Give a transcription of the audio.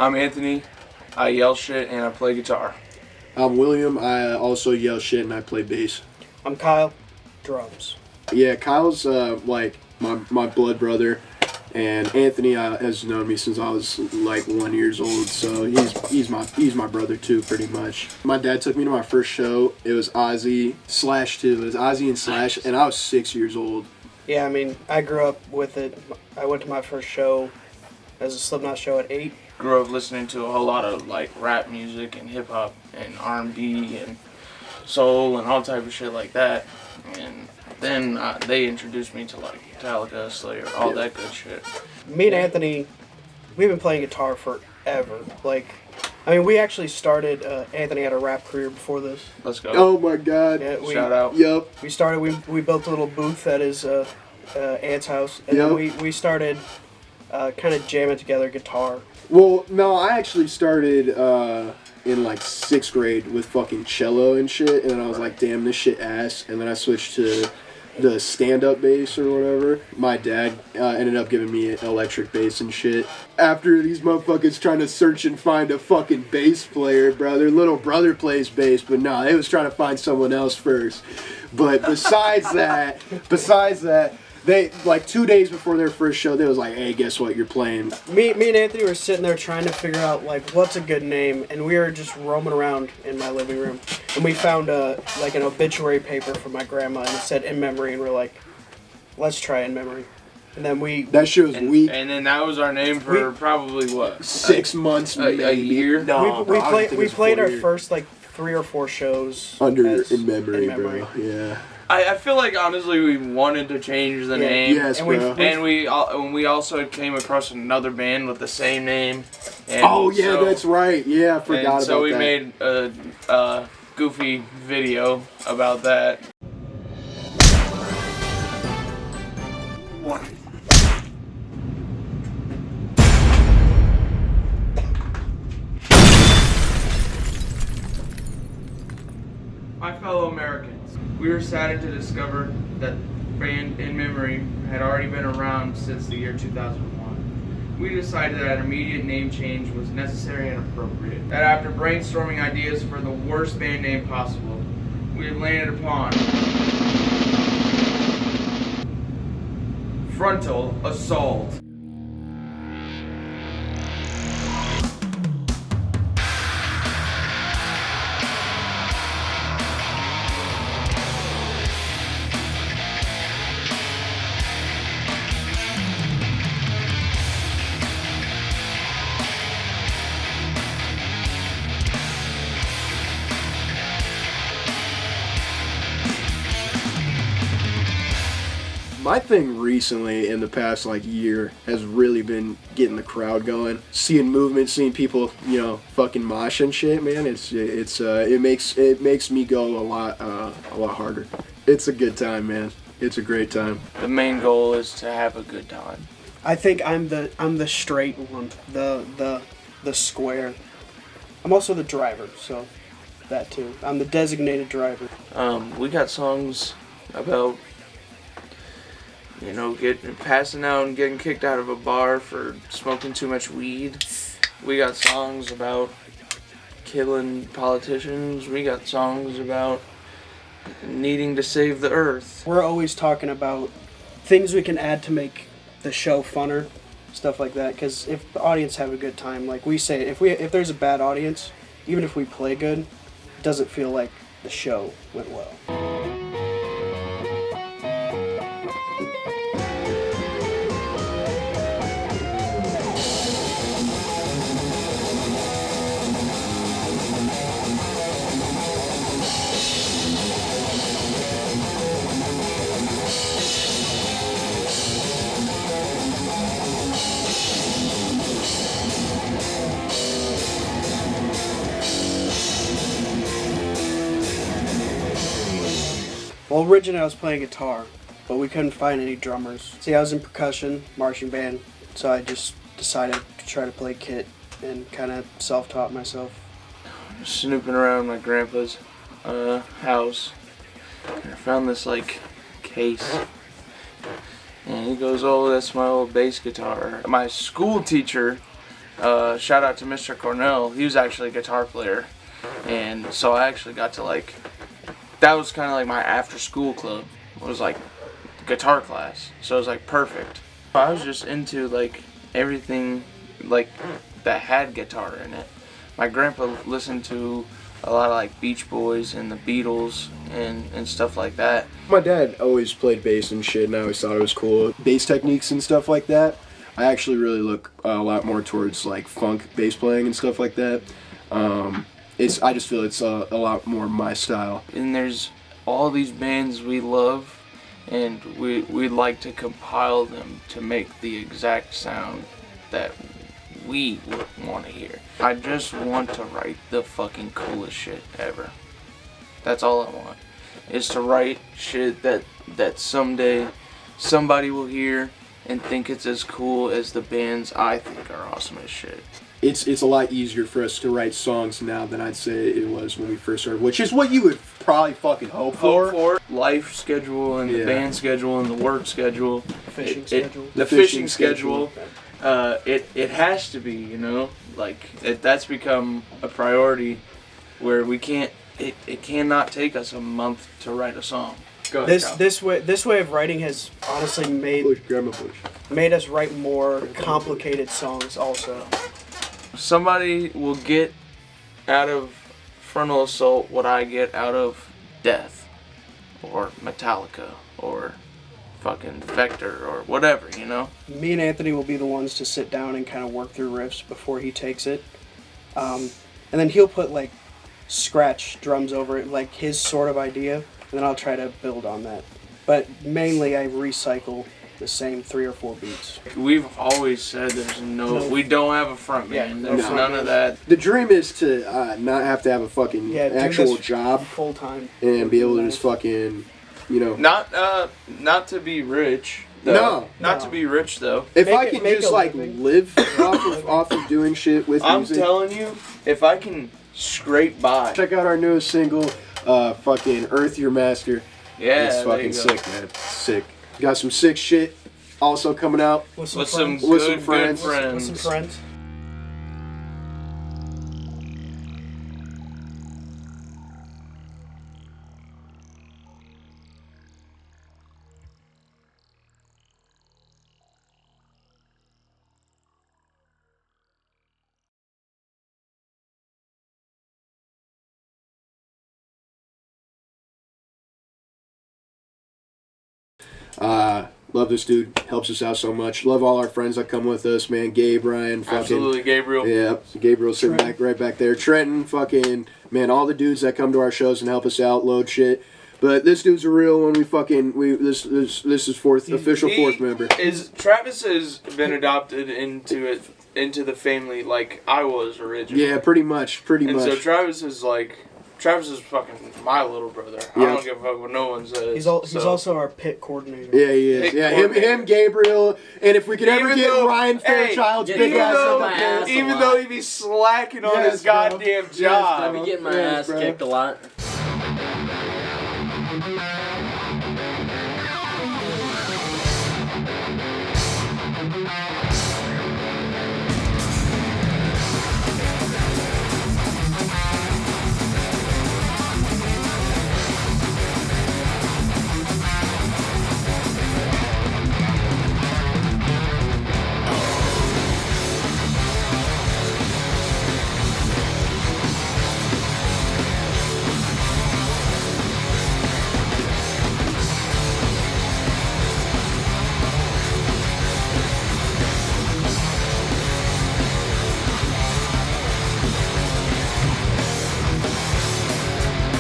I'm Anthony. I yell shit and I play guitar. I'm William. I also yell shit and I play bass. I'm Kyle. Drums. Yeah, Kyle's like my blood brother, and Anthony has known me since I was like 1 year old. So he's my brother too, pretty much. My dad took me to my first show. It was Ozzy /2. It was Ozzy and Slash, and I was 6 years old. Yeah, I mean, I grew up with it. I went to my first show as a Slipknot show at 8. Grew up listening to a whole lot of like rap music and hip hop and R&B and soul and all type of shit like that. And then they introduced me to like Metallica, Slayer, all that good shit. Me and Anthony, we've been playing guitar forever. Like, I mean, we actually started. Anthony had a rap career before this. Let's go. Oh my God! Yeah, Shout out. Yep. We started. We built a little booth at his aunt's house, and then we started kind of jamming together guitar. Well, no, I actually started in like 6th grade with fucking cello and shit, and then I was like, damn, this shit ass, and then I switched to the stand-up bass or whatever. My dad ended up giving me an electric bass and shit. After these motherfuckers trying to search and find a fucking bass player, bro, their little brother plays bass, but no, they was trying to find someone else first. But besides that, they, like 2 days before their first show, they was like, hey, guess what, you're playing. Me and Anthony were sitting there trying to figure out, like, what's a good name, and we were just roaming around in my living room, and we found, like, an obituary paper from my grandma, and it said In Memory, and we're like, let's try In Memory. And then That shit was weak. And then that was our name for probably, what? 6 months, maybe. A year? No, we played our first, like, 3 or 4 shows. Under In Memory, bro. Yeah. I feel like honestly we wanted to change the name. Yes, and bro. And we also came across another band with the same name. And that's right. Yeah, I forgot about that. So we made a goofy video about that. My fellow Americans, we were saddened to discover that band In Memory had already been around since the year 2001. We decided that an immediate name change was necessary and appropriate. That after brainstorming ideas for the worst band name possible, we have landed upon Frontal Assault. My thing recently in the past like year has really been getting the crowd going, seeing movement, seeing people, fucking mosh and shit, man. It makes me go a lot harder. It's a good time, man. It's a great time. The main goal is to have a good time. I think I'm the straight one, the square. I'm also the driver, so that too. I'm the designated driver. We got songs about passing out and getting kicked out of a bar for smoking too much weed. We got songs about killing politicians. We got songs about needing to save the earth. We're always talking about things we can add to make the show funner, stuff like that. Because if the audience have a good time, like we say, if there's a bad audience, even if we play good, it doesn't feel like the show went well. Well, originally I was playing guitar, but we couldn't find any drummers. See, I was in percussion, marching band, so I just decided to try to play kit and kind of self-taught myself. Snooping around my grandpa's house, and I found this case, and he goes, "Oh, that's my old bass guitar." My school teacher shout out to Mr. Cornell. He was actually a guitar player, and so I actually got to like. That was kind of like my after-school club. It was like guitar class, so it was like perfect. I was just into like everything like that had guitar in it. My grandpa listened to a lot of like Beach Boys and the Beatles and stuff like that. My dad always played bass and shit, and I always thought it was cool. Bass techniques and stuff like that. I actually really look a lot more towards like funk bass playing and stuff like that. I just feel it's a lot more my style. And there's all these bands we love, and we'd like to compile them to make the exact sound that we would want to hear. I just want to write the fucking coolest shit ever. That's all I want. Is to write shit that someday somebody will hear and think it's as cool as the bands I think are awesome as shit. It's a lot easier for us to write songs now than I'd say it was when we first started, which is what you would probably fucking hope for. Life schedule and the band schedule and the work schedule. Fishing schedule. The fishing schedule. It has to be, you know, like that's become a priority where we can't. It cannot take us a month to write a song. Go ahead, This way of writing has honestly made us write more complicated songs also. Somebody will get out of Frontal Assault what I get out of Death or Metallica or fucking Vector or whatever, you know? Me and Anthony will be the ones to sit down and kind of work through riffs before he takes it. And then he'll put like scratch drums over it, like his sort of idea, and then I'll try to build on that. But mainly I recycle the same 3 or 4 beats. We've always said we don't have a front man. There's none of that. The dream is to not have to have a fucking actual job full time and be able to just fucking, you know. Not to be rich. Though. Not to be rich though. If I can just like live off of doing shit with music. I'm telling you, if I can scrape by. Check out our newest single, fucking Earth Your Master. Yeah, it's fucking sick, man. It's sick. Got some sick shit also coming out with some friends. With some friends. Love this dude. Helps us out so much. Love all our friends that come with us, man. Gabe, Ryan, fucking. Absolutely, Gabriel. Yeah, Gabriel's sitting right back there. Trenton, fucking, man, all the dudes that come to our shows and help us out, load shit. But this dude's a real one. This is official fourth member. Travis has been adopted into the family like I was originally. Yeah, pretty much. And so Travis is fucking my little brother. I don't give a fuck what no one says. He's also our pit coordinator. Yeah, he is. Him, Gabriel, and if we could ever get Ryan Fairchild's big ass on the pit. Even though he be slacking on his goddamn job. I be getting my ass kicked a lot.